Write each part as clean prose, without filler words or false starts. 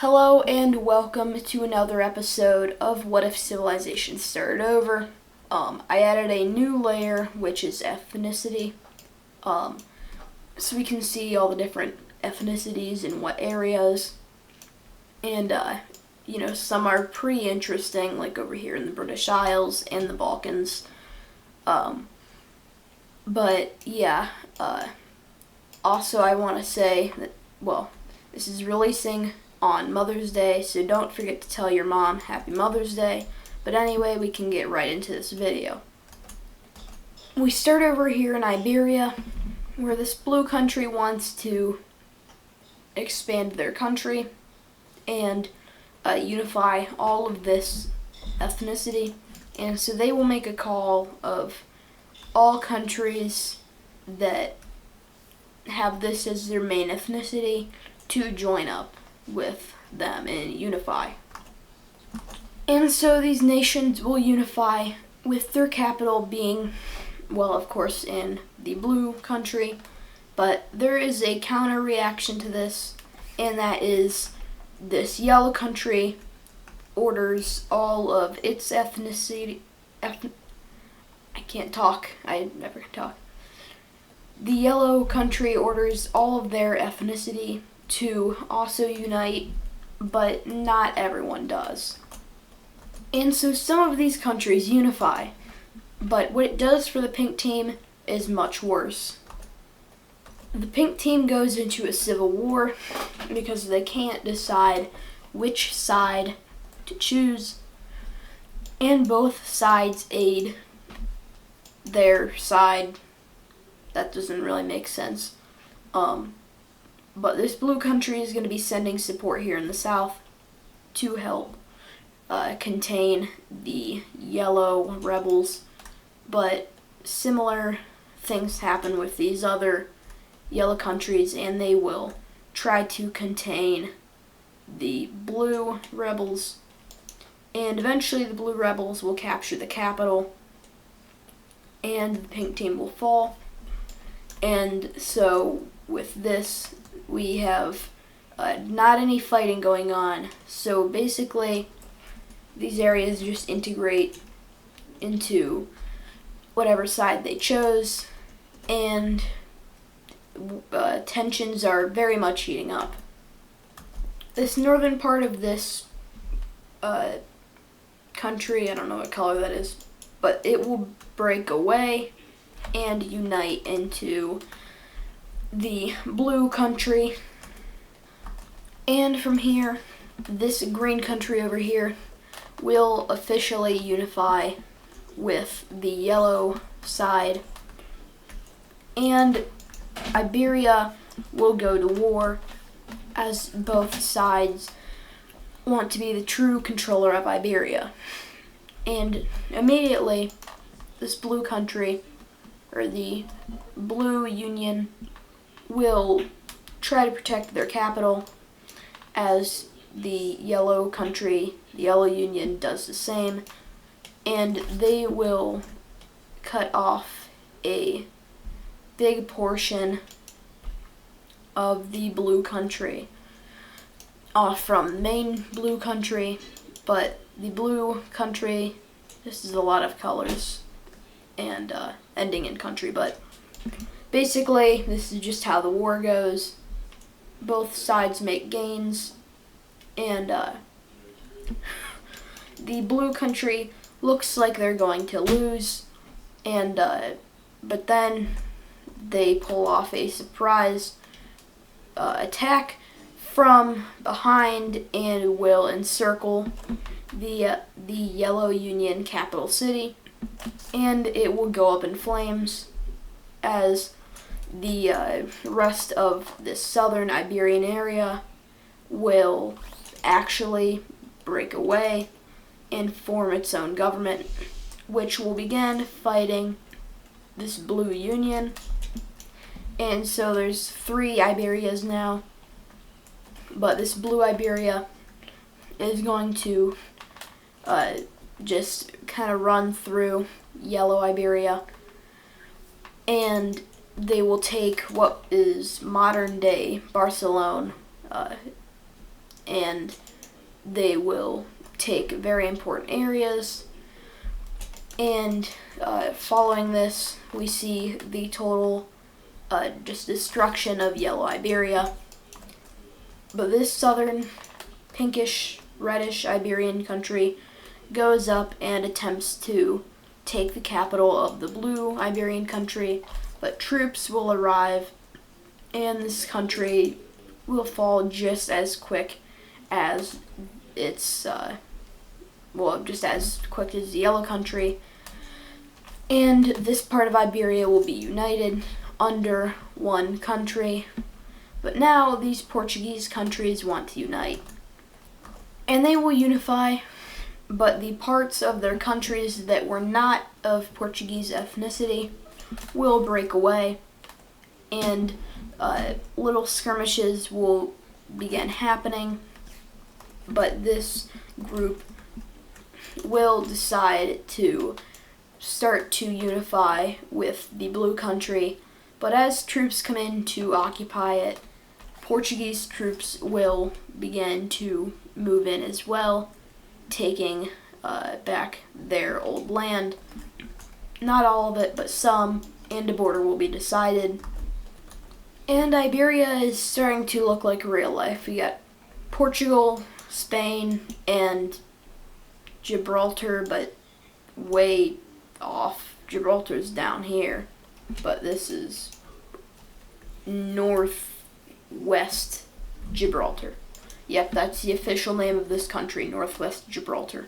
Hello and welcome to another episode of What If Civilization Started Over. I added a new layer, which is ethnicity, so we can see all the different ethnicities in what areas, and some are pretty interesting, like over here in the British Isles and the Balkans. Also I want to say that, this is releasing on Mother's Day, so don't forget to tell your mom Happy Mother's Day. But anyway, we can get right into this video. We start over here in Iberia, where this blue country wants to expand their country and unify all of this ethnicity. And so they will make a call of all countries that have this as their main ethnicity to join up with them and unify. And so these nations will unify with their capital being, of course, in the blue country. But there is a counter reaction to this, and that is this yellow country orders all of its ethnicity. I can't talk. I never can talk. The yellow country orders all of their ethnicity to also unite, but not everyone does. And so some of these countries unify, but what it does for the pink team is much worse. The pink team goes into a civil war because they can't decide which side to choose, and both sides aid their side. That doesn't really make sense. But this blue country is going to be sending support here in the south to help contain the yellow rebels. But similar things happen with these other yellow countries, and they will try to contain the blue rebels. And eventually the blue rebels will capture the capital, and the pink team will fall. And so with this, we have not any fighting going on. So basically, these areas just integrate into whatever side they chose, and tensions are very much heating up. This northern part of this country, I don't know what color that is, but it will break away and unite into the blue country. And from here, this green country over here will officially unify with the yellow side, and Iberia will go to war, as both sides want to be the true controller of Iberia. And immediately, this blue country, or the Blue Union, will try to protect their capital, as the yellow country, the Yellow Union, does the same, and they will cut off a big portion of the blue country off from the main blue country. But the blue country, this is a lot of colors and ending in country, but basically this is just how the war goes. Both sides make gains, and the blue country looks like they're going to lose, and but then they pull off a surprise attack from behind and will encircle the Yellow Union capital city, and it will go up in flames as the rest of this southern Iberian area will actually break away and form its own government, which will begin fighting this Blue Union. And so there's 3 Iberias now, but this blue Iberia is going to just kind of run through yellow Iberia, and they will take what is modern day Barcelona, and they will take very important areas. And following this, we see the total just destruction of Yellow Iberia. But this southern pinkish reddish Iberian country goes up and attempts to take the capital of the blue Iberian country, but troops will arrive and this country will fall just as quick as its just as quick as the yellow country, and this part of Iberia will be united under one country. But now these Portuguese countries want to unite, and they will unify, but the parts of their countries that were not of Portuguese ethnicity will break away, and little skirmishes will begin happening. But this group will decide to start to unify with the blue country, but as troops come in to occupy it, Portuguese troops will begin to move in as well, taking back their old land. Not all of it, but some, and a border will be decided. And Iberia is starting to look like real life. We got Portugal, Spain, and Gibraltar, but way off. Gibraltar's down here, but this is Northwest Gibraltar. Yep, that's the official name of this country, Northwest Gibraltar.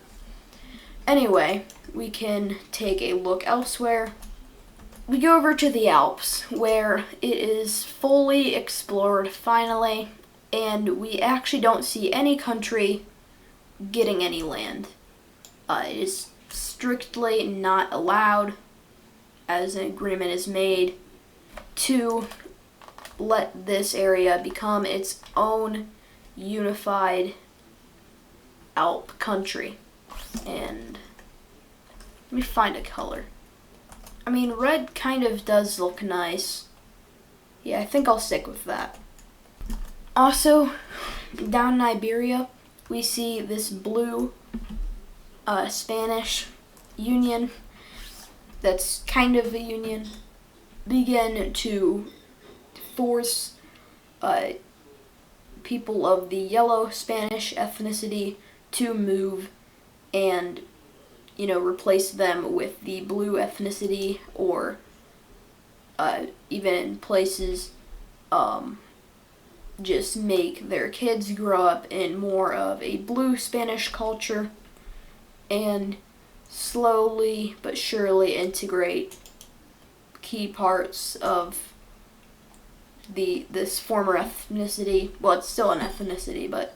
Anyway, we can take a look elsewhere. We go over to the Alps, where it is fully explored finally, and we actually don't see any country getting any land. It is strictly not allowed, as an agreement is made, to let this area become its own unified Alp country. And let me find a color. I mean, red kind of does look nice. Yeah, I think I'll stick with that. Also, down in Iberia, we see this blue Spanish Union, that's kind of a union, begin to force people of the yellow Spanish ethnicity to move and, replace them with the blue ethnicity, or even in places, just make their kids grow up in more of a blue Spanish culture, and slowly but surely integrate key parts of this former ethnicity. Well, it's still an ethnicity, but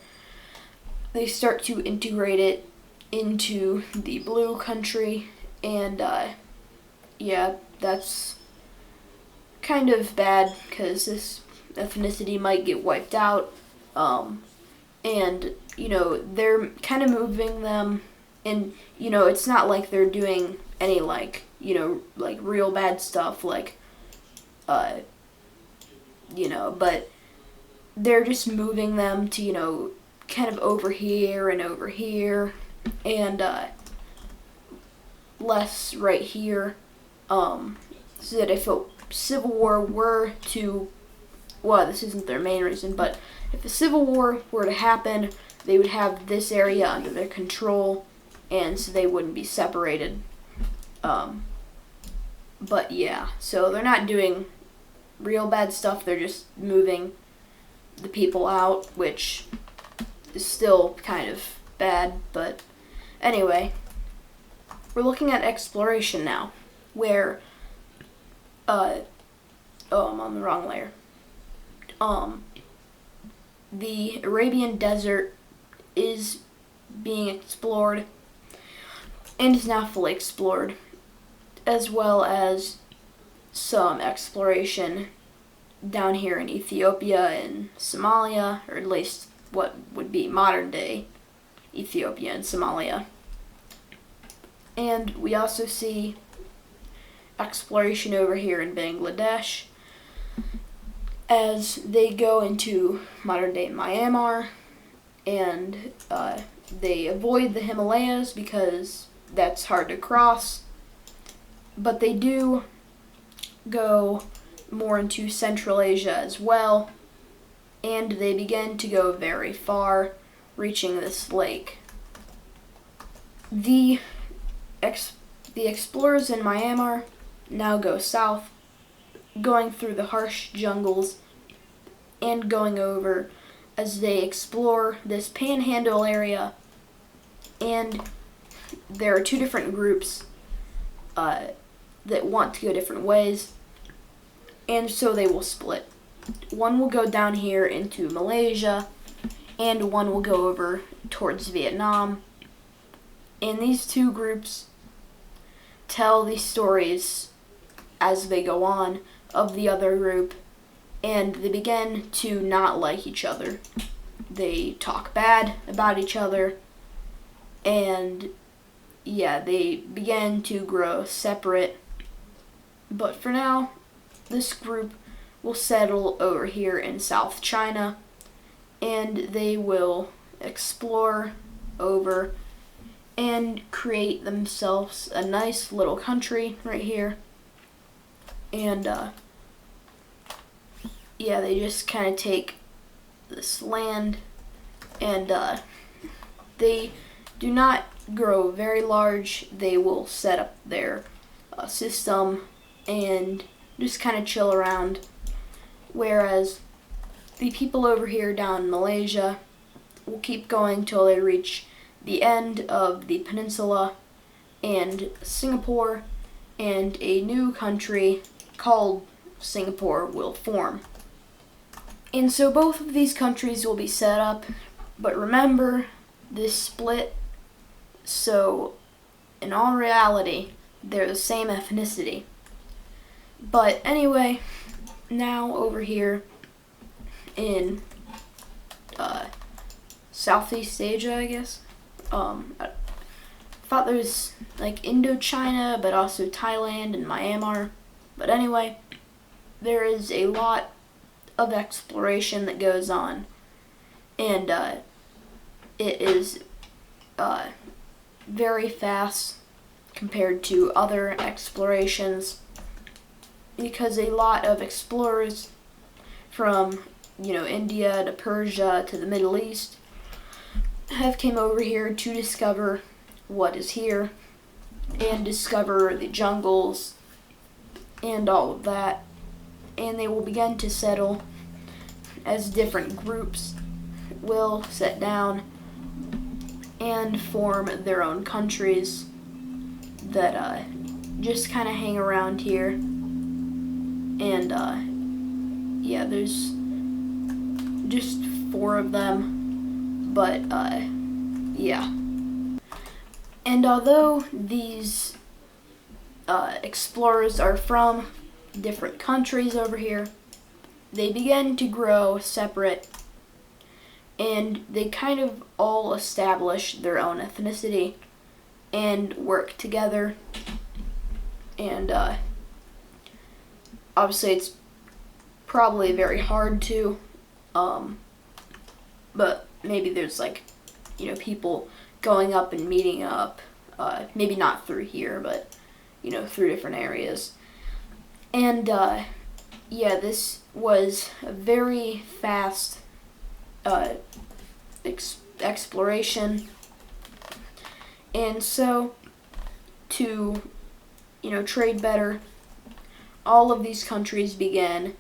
they start to integrate it into the blue country, and yeah, that's kind of bad because this ethnicity might get wiped out, and they're kind of moving them, and it's not like they're doing any like real bad stuff, like but they're just moving them to kind of over here and over here, and less right here, so that if a civil war were to, well, this isn't their main reason, but if a civil war were to happen, they would have this area under their control, and so they wouldn't be separated. But yeah, so they're not doing real bad stuff, they're just moving the people out, which is still kind of bad. But anyway, we're looking at exploration now, where I'm on the wrong layer. The Arabian Desert is being explored and is now fully explored, as well as some exploration down here in Ethiopia and Somalia, or at least what would be modern day Ethiopia and Somalia. And we also see exploration over here in Bangladesh as they go into modern day Myanmar and they avoid the Himalayas because that's hard to cross. But they do go more into Central Asia as well, and they begin to go very far, reaching this lake. The explorers in Myanmar now go south, going through the harsh jungles and going over as they explore this panhandle area. And there are two different groups that want to go different ways, and so they will split. One will go down here into Malaysia, and one will go over towards Vietnam. And these two groups tell these stories as they go on of the other group, and they begin to not like each other. They talk bad about each other, and they begin to grow separate. But for now, this group will settle over here in South China, and they will explore over and create themselves a nice little country right here. And they just kind of take this land, and they do not grow very large. They will set up their system and just kind of chill around. Whereas the people over here down in Malaysia will keep going till they reach the end of the peninsula and Singapore, and a new country called Singapore will form. And so both of these countries will be set up, but remember this split, so in all reality, they're the same ethnicity. But anyway, now over here in Southeast Asia, I guess. I thought there was like Indochina, but also Thailand and Myanmar. But anyway, there is a lot of exploration that goes on, and it is very fast compared to other explorations, because a lot of explorers from India to Persia to the Middle East have came over here to discover what is here and discover the jungles and all of that, and they will begin to settle as different groups will sit down and form their own countries that just kind of hang around here. And there's just 4 of them, but and although these explorers are from different countries over here, they begin to grow separate, and they kind of all establish their own ethnicity and work together. And obviously it's probably very hard to, but maybe there's people going up and meeting up, maybe not through here, but through different areas. And this was a very fast exploration, and so to trade better, all of these countries began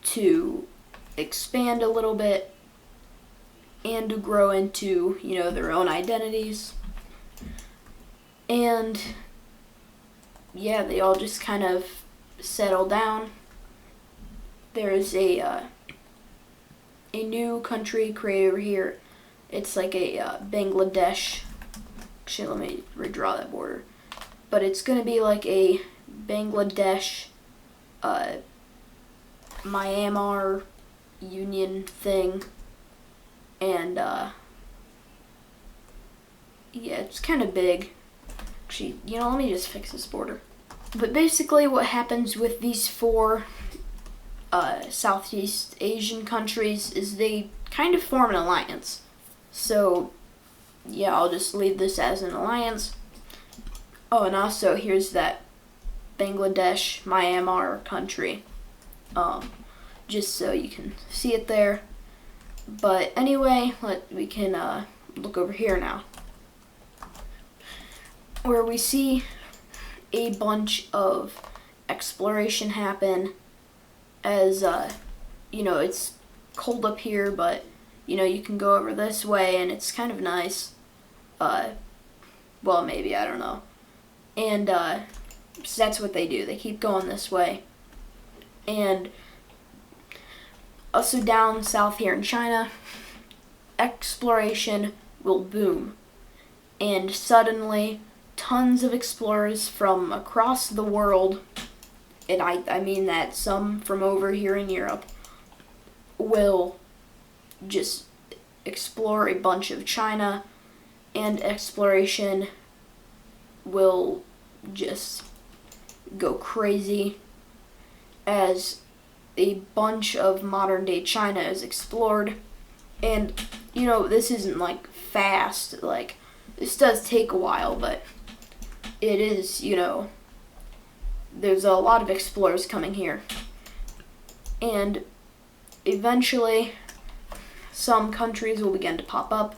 to expand a little bit and to grow into their own identities. And they all just kind of settle down. There's a new country created over here. It's like a Bangladesh. Actually, let me redraw that border. But it's going to be like a Bangladesh, Myanmar union thing. And it's kind of big. Actually, let me just fix this border. But basically what happens with these 4 Southeast Asian countries is they kind of form an alliance. So yeah, I'll just leave this as an alliance. Oh, and also here's that Bangladesh, Myanmar country, just so you can see it there. But anyway, we can look over here now, where we see a bunch of exploration happen as, it's cold up here, but, you can go over this way and it's kind of nice. Well, maybe, I don't know. And, so that's what they do. They keep going this way. And also down south here in China, exploration will boom. And suddenly, tons of explorers from across the world, and I mean that some from over here in Europe, will just explore a bunch of China, and exploration will just go crazy as a bunch of modern day China is explored. And this isn't like fast, like this does take a while, but it is, there's a lot of explorers coming here. And eventually some countries will begin to pop up,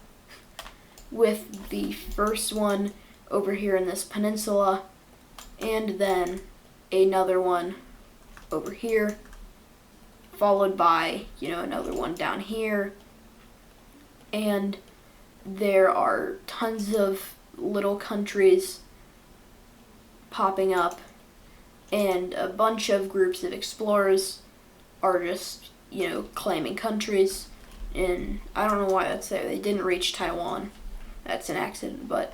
with the first one over here in this peninsula, and then another one over here, followed by, another one down here. And there are tons of little countries popping up, and a bunch of groups of explorers are just, claiming countries. And I don't know why that's there. They didn't reach Taiwan. That's an accident, but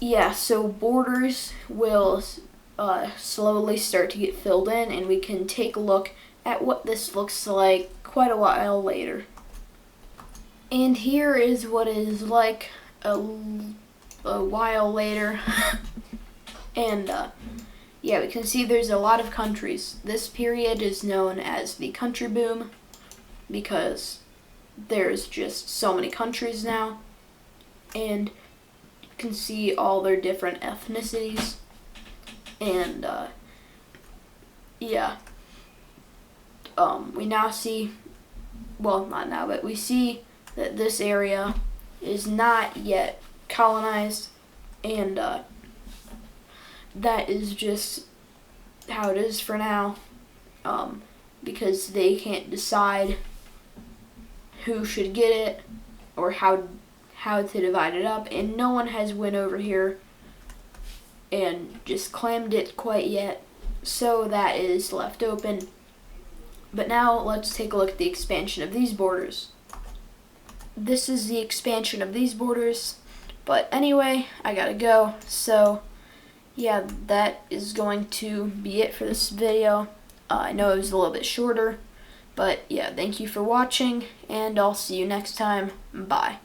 yeah, so borders will slowly start to get filled in, and we can take a look at what this looks like quite a while later. And here is what it is like a while later. And yeah, we can see there's a lot of countries. This period is known as the country boom because there's just so many countries now, and you can see all their different ethnicities. And yeah, we now see, well, not now, but we see that this area is not yet colonized, and that is just how it is for now, because they can't decide who should get it or how to divide it up, and no one has went over here and just claimed it quite yet, so that is left open. But now let's take a look at the expansion of these borders. This is the expansion of these borders, but anyway, I gotta go, so yeah, that is going to be it for this video. I know it was a little bit shorter, but yeah, thank you for watching, and I'll see you next time. Bye.